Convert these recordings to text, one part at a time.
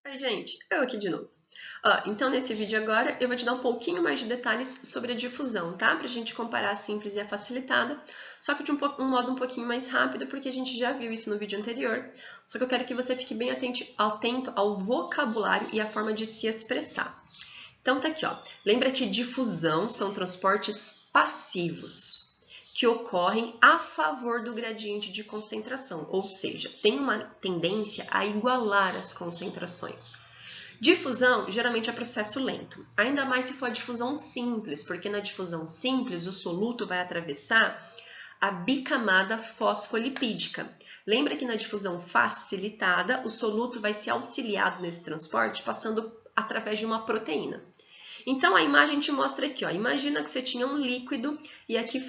Oi, gente, eu aqui de novo. Então, nesse vídeo agora, eu vou te dar um pouquinho mais de detalhes sobre a difusão, tá? Pra gente comparar a simples e a facilitada, só que de um modo um pouquinho mais rápido, porque a gente já viu isso no vídeo anterior, só que eu quero que você fique bem atento ao vocabulário e à forma de se expressar. Então, tá aqui, ó. Lembra que difusão são transportes passivos, que ocorrem a favor do gradiente de concentração, ou seja, tem uma tendência a igualar as concentrações. Difusão geralmente é processo lento, ainda mais se for a difusão simples, porque na difusão simples o soluto vai atravessar a bicamada fosfolipídica. Lembra que na difusão facilitada o soluto vai ser auxiliado nesse transporte passando através de uma proteína. Então a imagem te mostra aqui, ó. Imagina que você tinha um líquido e aqui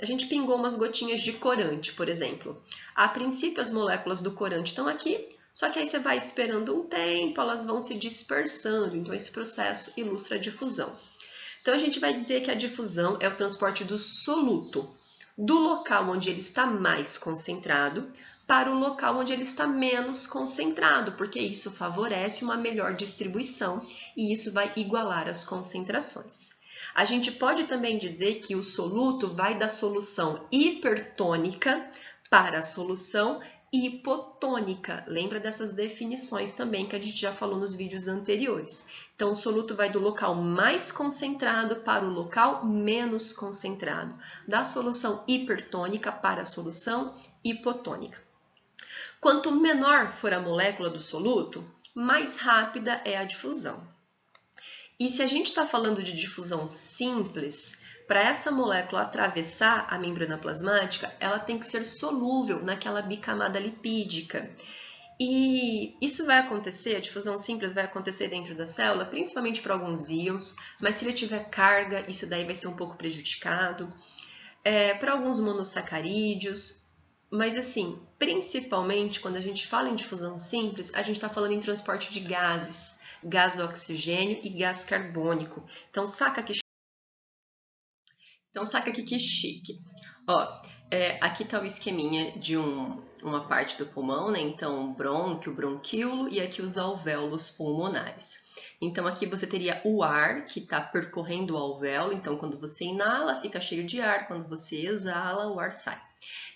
a gente pingou umas gotinhas de corante, por exemplo. A princípio as moléculas do corante estão aqui, só que aí você vai esperando um tempo, elas vão se dispersando, então esse processo ilustra a difusão. Então a gente vai dizer que a difusão é o transporte do soluto do local onde ele está mais concentrado para o local onde ele está menos concentrado, porque isso favorece uma melhor distribuição e isso vai igualar as concentrações. A gente pode também dizer que o soluto vai da solução hipertônica para a solução hipotônica. Lembra dessas definições também que a gente já falou nos vídeos anteriores. Então, o soluto vai do local mais concentrado para o local menos concentrado, da solução hipertônica para a solução hipotônica. Quanto menor for a molécula do soluto, mais rápida é a difusão. E se a gente está falando de difusão simples, para essa molécula atravessar a membrana plasmática, ela tem que ser solúvel naquela bicamada lipídica. E isso vai acontecer, a difusão simples vai acontecer dentro da célula, principalmente para alguns íons, mas se ele tiver carga, isso daí vai ser um pouco prejudicado. Para alguns monossacarídeos, mas assim, principalmente quando a gente fala em difusão simples, a gente está falando em transporte de gases, gás oxigênio e gás carbônico. Então saca que chique. Ó, aqui está o esqueminha de uma parte do pulmão, né? Então, brônquio, bronquíolo e aqui os alvéolos pulmonares. Então, aqui você teria o ar que está percorrendo o alvéolo. Então, quando você inala, fica cheio de ar. Quando você exala, o ar sai.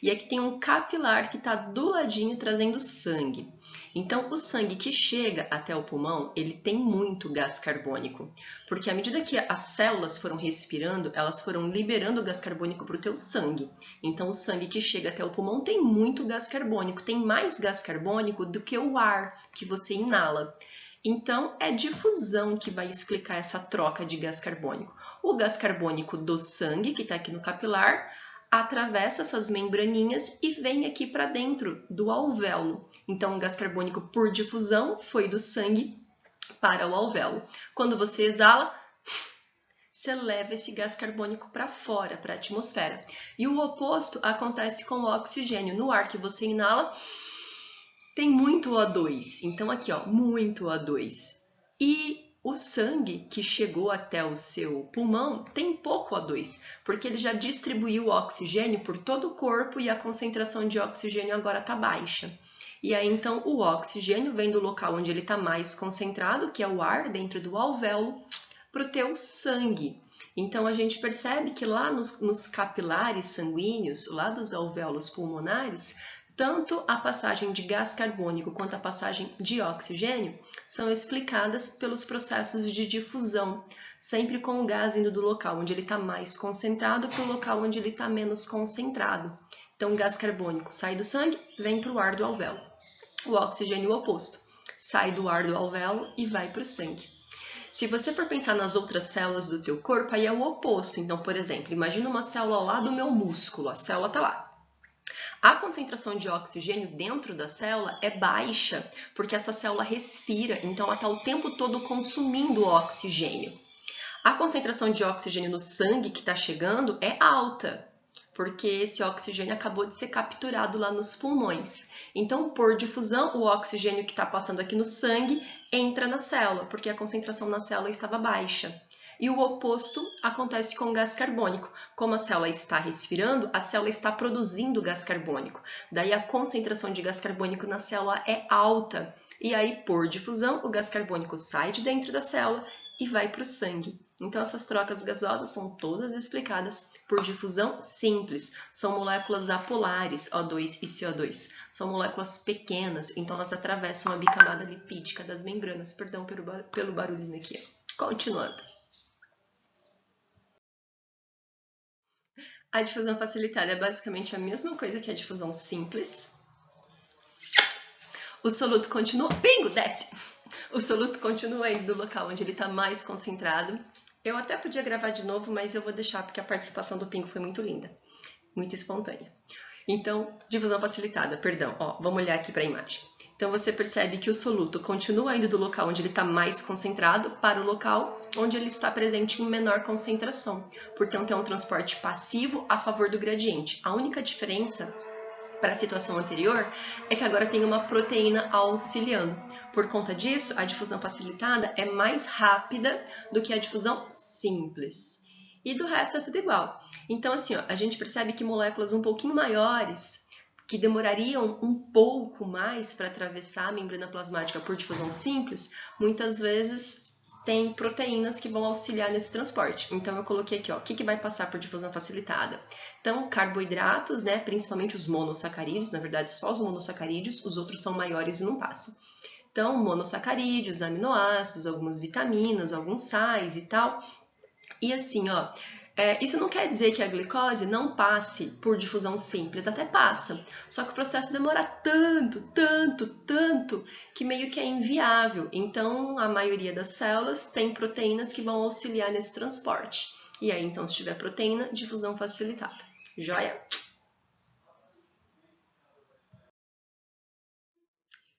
E aqui tem um capilar que está do ladinho trazendo sangue. Então, o sangue que chega até o pulmão, ele tem muito gás carbônico, porque à medida que as células foram respirando, elas foram liberando gás carbônico para o teu sangue. Então, o sangue que chega até o pulmão tem muito gás carbônico, tem mais gás carbônico do que o ar que você inala. Então, é difusão que vai explicar essa troca de gás carbônico. O gás carbônico do sangue, que está aqui no capilar, atravessa essas membraninhas e vem aqui para dentro do alvéolo. Então, o gás carbônico por difusão foi do sangue para o alvéolo. Quando você exala, você leva esse gás carbônico para fora, para a atmosfera. E o oposto acontece com o oxigênio. No ar que você inala, tem muito O2. Então, aqui, ó, muito O2. E o sangue que chegou até o seu pulmão tem pouco O2, porque ele já distribuiu o oxigênio por todo o corpo e a concentração de oxigênio agora está baixa. E aí, então, o oxigênio vem do local onde ele está mais concentrado, que é o ar dentro do alvéolo, para o teu sangue. Então, a gente percebe que lá nos capilares sanguíneos, lá dos alvéolos pulmonares, tanto a passagem de gás carbônico quanto a passagem de oxigênio são explicadas pelos processos de difusão, sempre com o gás indo do local onde ele está mais concentrado para o local onde ele está menos concentrado. Então, o gás carbônico sai do sangue, vem para o ar do alvéolo. O oxigênio, o oposto, sai do ar do alvéolo e vai para o sangue. Se você for pensar nas outras células do teu corpo, aí é o oposto. Então, por exemplo, imagina uma célula lá do meu músculo, a célula está lá. A concentração de oxigênio dentro da célula é baixa, porque essa célula respira, então ela está o tempo todo consumindo oxigênio. A concentração de oxigênio no sangue que está chegando é alta, porque esse oxigênio acabou de ser capturado lá nos pulmões. Então, por difusão, o oxigênio que está passando aqui no sangue entra na célula, porque a concentração na célula estava baixa. E o oposto acontece com o gás carbônico. Como a célula está respirando, a célula está produzindo gás carbônico. Daí a concentração de gás carbônico na célula é alta, E aí, por difusão, o gás carbônico sai de dentro da célula e vai para o sangue. Então, essas trocas gasosas são todas explicadas por difusão simples. São moléculas apolares, O2 e CO2. São moléculas pequenas, então elas atravessam a bicamada lipídica das membranas. Perdão pelo barulhinho aqui. Continuando. A difusão facilitada é basicamente a mesma coisa que a difusão simples. O soluto continua... Bingo! Desce! O soluto continua indo do local onde ele está mais concentrado. Eu até podia gravar de novo, mas eu vou deixar porque a participação do Pingo foi muito linda. Muito espontânea. Então, difusão facilitada, perdão. Ó, vamos olhar aqui para a imagem. Então, você percebe que o soluto continua indo do local onde ele está mais concentrado para o local onde ele está presente em menor concentração. Portanto, é um transporte passivo a favor do gradiente. A única diferença para a situação anterior é que agora tem uma proteína auxiliando. Por conta disso, a difusão facilitada é mais rápida do que a difusão simples. E do resto é tudo igual. Então, assim, ó, a gente percebe que moléculas um pouquinho maiores, que demorariam um pouco mais para atravessar a membrana plasmática por difusão simples, muitas vezes tem proteínas que vão auxiliar nesse transporte. Então, eu coloquei aqui, ó, o que vai passar por difusão facilitada? Então, carboidratos, né, principalmente os monossacarídeos, na verdade, só os monossacarídeos, os outros são maiores e não passam. Então, monossacarídeos, aminoácidos, algumas vitaminas, alguns sais e tal. E assim, ó, isso não quer dizer que a glicose não passe por difusão simples, até passa. Só que o processo demora tanto, que meio que é inviável. Então, a maioria das células tem proteínas que vão auxiliar nesse transporte. E aí, então, se tiver proteína, difusão facilitada. Joia?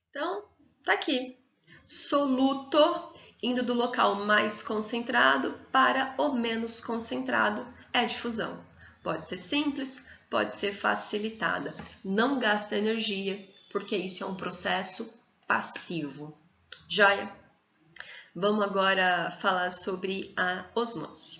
Então, tá aqui. Soluto indo do local mais concentrado para o menos concentrado é difusão. Pode ser simples, pode ser facilitada. Não gasta energia, porque isso é um processo passivo. Joia? Vamos agora falar sobre a osmose.